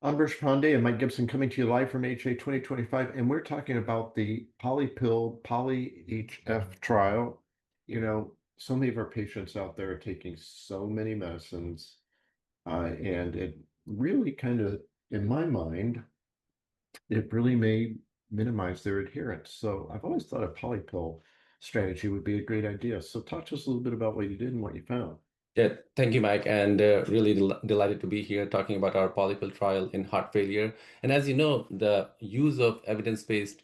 I'm Bruce Pandey and Mike Gibson coming to you live from HA 2025, and we're talking about the Polypill Poly-HF trial. So many of our patients out there are taking so many medicines, and it really kind of, in my mind, it really may minimize their adherence. So I've always thought a polypill strategy would be a great idea. So talk to us a little bit about what you did and what you found. Yeah, thank you, Mike, and really delighted to be here talking about our Polypill trial in heart failure. And as you know, the use of evidence-based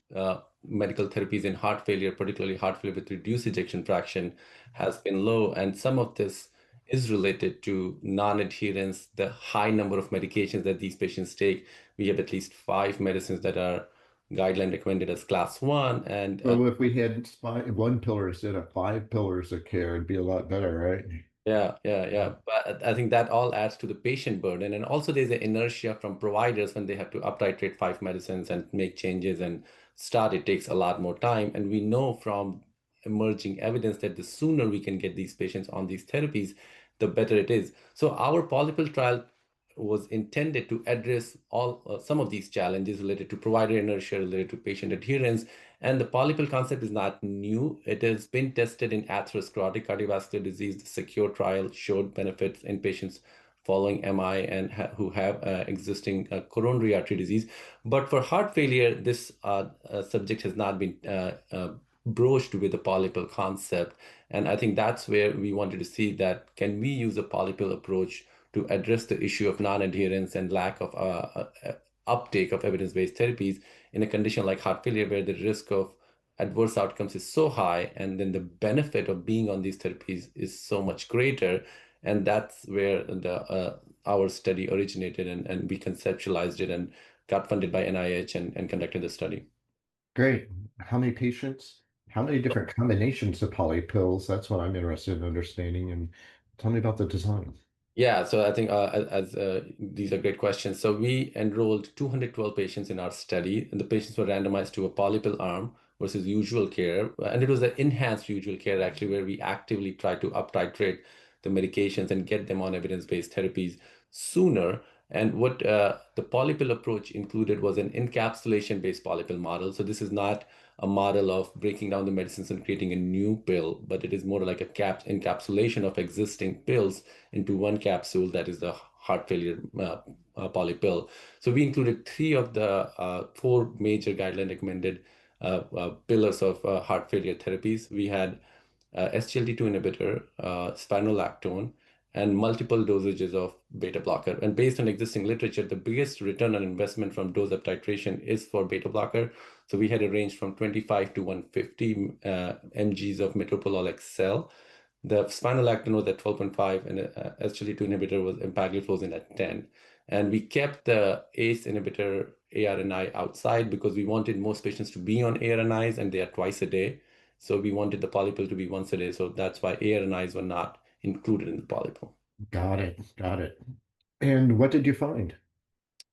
medical therapies in heart failure, particularly heart failure with reduced ejection fraction, has been low. And some of this is related to non-adherence, the high number of medications that these patients take. We have at least five medicines that are guideline recommended as class one, and So if we had one pillar instead of five pillars of care, it'd be a lot better, right? yeah. But I think that all adds to the patient burden. And also there's an inertia from providers when they have to uptitrate five medicines and make changes and start, it takes a lot more time. And we know from emerging evidence that the sooner we can get these patients on these therapies, the better it is. So our Polypill trial was intended to address all some of these challenges related to provider inertia, related to patient adherence. And the polypill concept is not new. It has been tested in atherosclerotic cardiovascular disease. The SECURE trial showed benefits in patients following MI and who have existing coronary artery disease. But for heart failure, this subject has not been broached with the polypill concept. And I think that's where we wanted to see that can we use a polypill approach to address the issue of non-adherence and lack of uptake of evidence-based therapies in a condition like heart failure, where the risk of adverse outcomes is so high, and then the benefit of being on these therapies is so much greater. And that's where the our study originated, and we conceptualized it and got funded by NIH and conducted the study. Great. How many patients? How many different combinations of polypills? That's what I'm interested in understanding. And tell me about the design. Yeah, so I think as these are great questions. So we enrolled 212 patients in our study, and the patients were randomized to a polypill arm versus usual care. And it was an enhanced usual care, actually, where we actively try to up-titrate the medications and get them on evidence-based therapies sooner. And what the polypill approach included was an encapsulation-based polypill model. So this is not a model of breaking down the medicines and creating a new pill, but it is more like a encapsulation of existing pills into one capsule that is the heart failure polypill. So we included three of the four major guideline recommended pillars of heart failure therapies. We had SGLT2 inhibitor, spironolactone, and multiple dosages of beta blocker. And based on existing literature, the biggest return on investment from dose up titration is for beta blocker. So we had a range from 25 to 150 mgs of metoprolol XL. The spironolactone was at 12.5, and SGLT2 inhibitor was empagliflozin at 10. And we kept the ACE inhibitor ARNI outside because we wanted most patients to be on ARNIs, and they are twice a day. So we wanted the polypill to be once a day. So that's why ARNIs were not included in the polypill. Got it. Got it. And what did you find?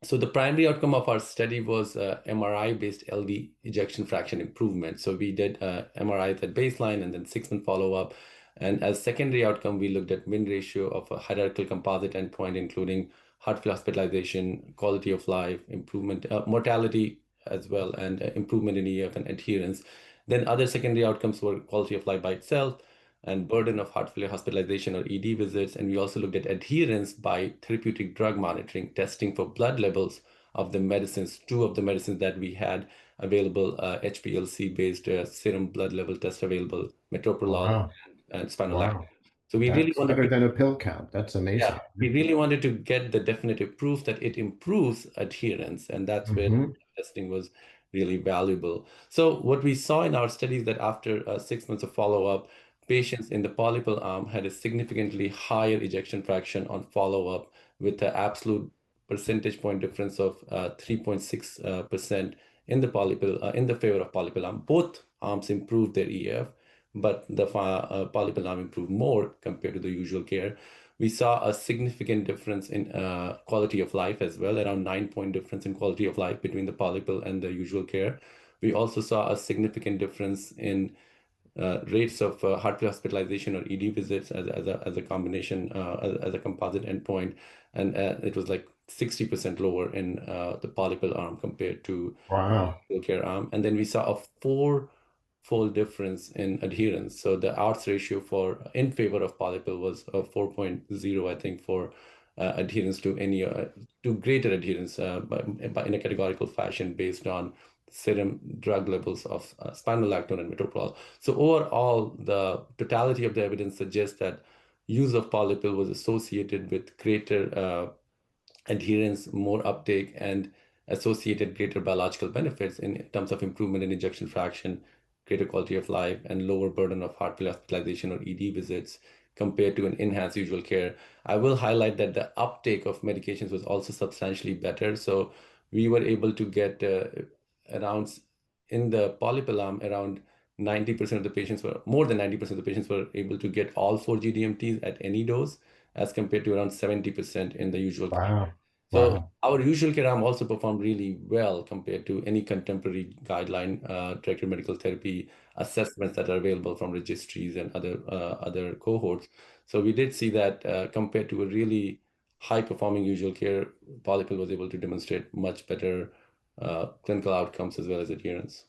So the primary outcome of our study was MRI-based LV ejection fraction improvement. So we did MRIs at baseline and then 6-month follow-up. And as secondary outcome, we looked at win ratio of a hierarchical composite endpoint, including heart failure hospitalization, quality of life, improvement, mortality as well, and improvement in EF and adherence. Then other secondary outcomes were quality of life by itself and burden of heart failure hospitalization or ED visits. And we also looked at adherence by therapeutic drug monitoring, testing for blood levels of the medicines, two of the medicines that we had available, HPLC-based serum blood level test available, metoprolol Wow. and spironolactone. Wow. So we really That's wanted better to than a pill count. That's yeah, amazing. we really wanted to get the definitive proof that it improves adherence, and that's where Hmm. testing was really valuable. So what we saw in our studies that after 6 months of follow-up, patients in the polypill arm had a significantly higher ejection fraction on follow-up with an absolute percentage point difference of 3.6% in the polypill in the favor of polypill arm. Both arms improved their EF, but the polypill arm improved more compared to the usual care. We saw a significant difference in quality of life as well, around 9-point difference in quality of life between the polypill and the usual care. We also saw a significant difference in rates of heart failure hospitalization or ED visits as a combination, as a composite endpoint. And it was like 60% lower in the Polypill arm compared to Wow. usual care arm. And then we saw a four-fold difference in adherence. So the odds ratio for in favor of Polypill was 4.0, I think, for adherence to any to greater adherence in a categorical fashion based on serum drug levels of spironolactone and metoprolol. So overall, the totality of the evidence suggests that use of Polypill was associated with greater adherence, more uptake, and associated greater biological benefits in terms of improvement in ejection fraction, greater quality of life, and lower burden of heart failure hospitalization or ED visits compared to an enhanced usual care. I will highlight that the uptake of medications was also substantially better. So we were able to get around in the Polypill arm, around 90% of the patients were more than 90% of the patients were able to get all 4 GDMTs at any dose, as compared to around 70% in the usual care. Wow. So Wow. our usual care arm also performed really well compared to any contemporary guideline directed medical therapy assessments that are available from registries and other cohorts. So we did see that compared to a really high performing usual care, Polypill was able to demonstrate much better clinical outcomes as well as adherence.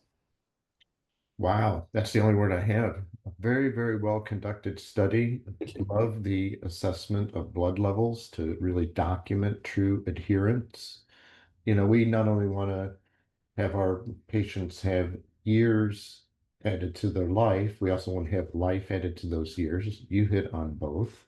Wow. That's the only word I have. A very, very well conducted study. Love the assessment of blood levels to really document true adherence. We not only want to have our patients have years added to their life, we also want to have life added to those years. You hit on both.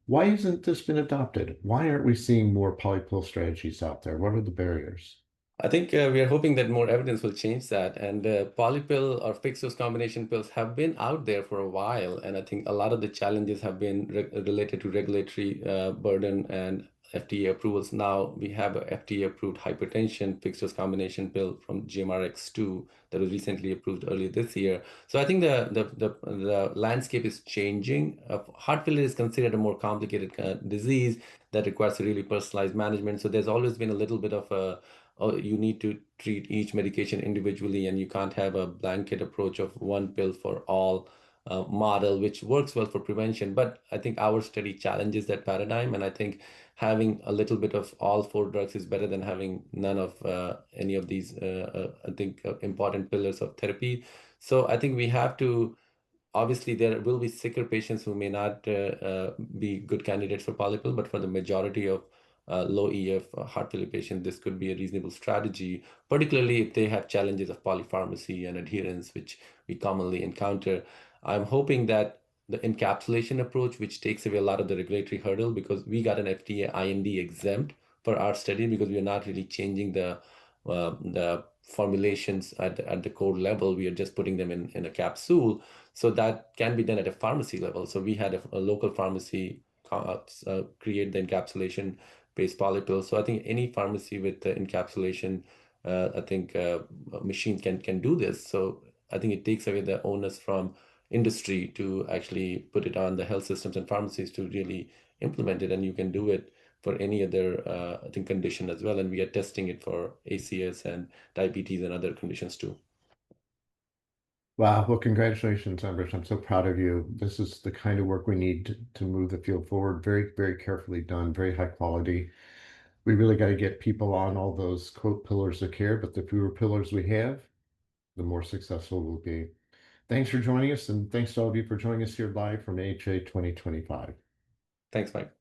Why hasn't this been adopted? Why aren't we seeing more polypill strategies out there? What are the barriers? I think we are hoping that more evidence will change that. And polypill or fixed dose combination pills have been out there for a while. And I think a lot of the challenges have been related to regulatory burden and FDA approvals. Now we have a FDA approved hypertension fixed dose combination pill from GMRX2 that was recently approved earlier this year. So I think the landscape is changing. Heart failure is considered a more complicated disease that requires a really personalized management. So there's always been a little bit of a you need to treat each medication individually, and you can't have a blanket approach of one pill for all model, which works well for prevention. But I think our study challenges that paradigm, and I think having a little bit of all four drugs is better than having none of any of these, I think, important pillars of therapy. So I think we have to obviously, there will be sicker patients who may not be good candidates for Polypill, but for the majority of low EF heart failure patients, this could be a reasonable strategy, particularly if they have challenges of polypharmacy and adherence, which we commonly encounter. I'm hoping that the encapsulation approach, which takes away a lot of the regulatory hurdle, because we got an FDA IND exempt for our study because we are not really changing the formulations at the core level. We are just putting them in a capsule. So that can be done at a pharmacy level. So we had a local pharmacy create the encapsulation-based polypill. So I think any pharmacy with the encapsulation, I think machine can do this. So I think it takes away the onus from industry to actually put it on the health systems and pharmacies to really implement it. And you can do it for any other, I think, condition as well. And we are testing it for ACS and diabetes and other conditions too. Wow. Well, congratulations, Ambrish. I'm so proud of you. This is the kind of work we need to move the field forward. Very, very carefully done, very high quality. We really got to get people on all those quote pillars of care, but the fewer pillars we have, the more successful we'll be. Thanks for joining us, and thanks to all of you for joining us here live from AHA 2025. Thanks, Mike.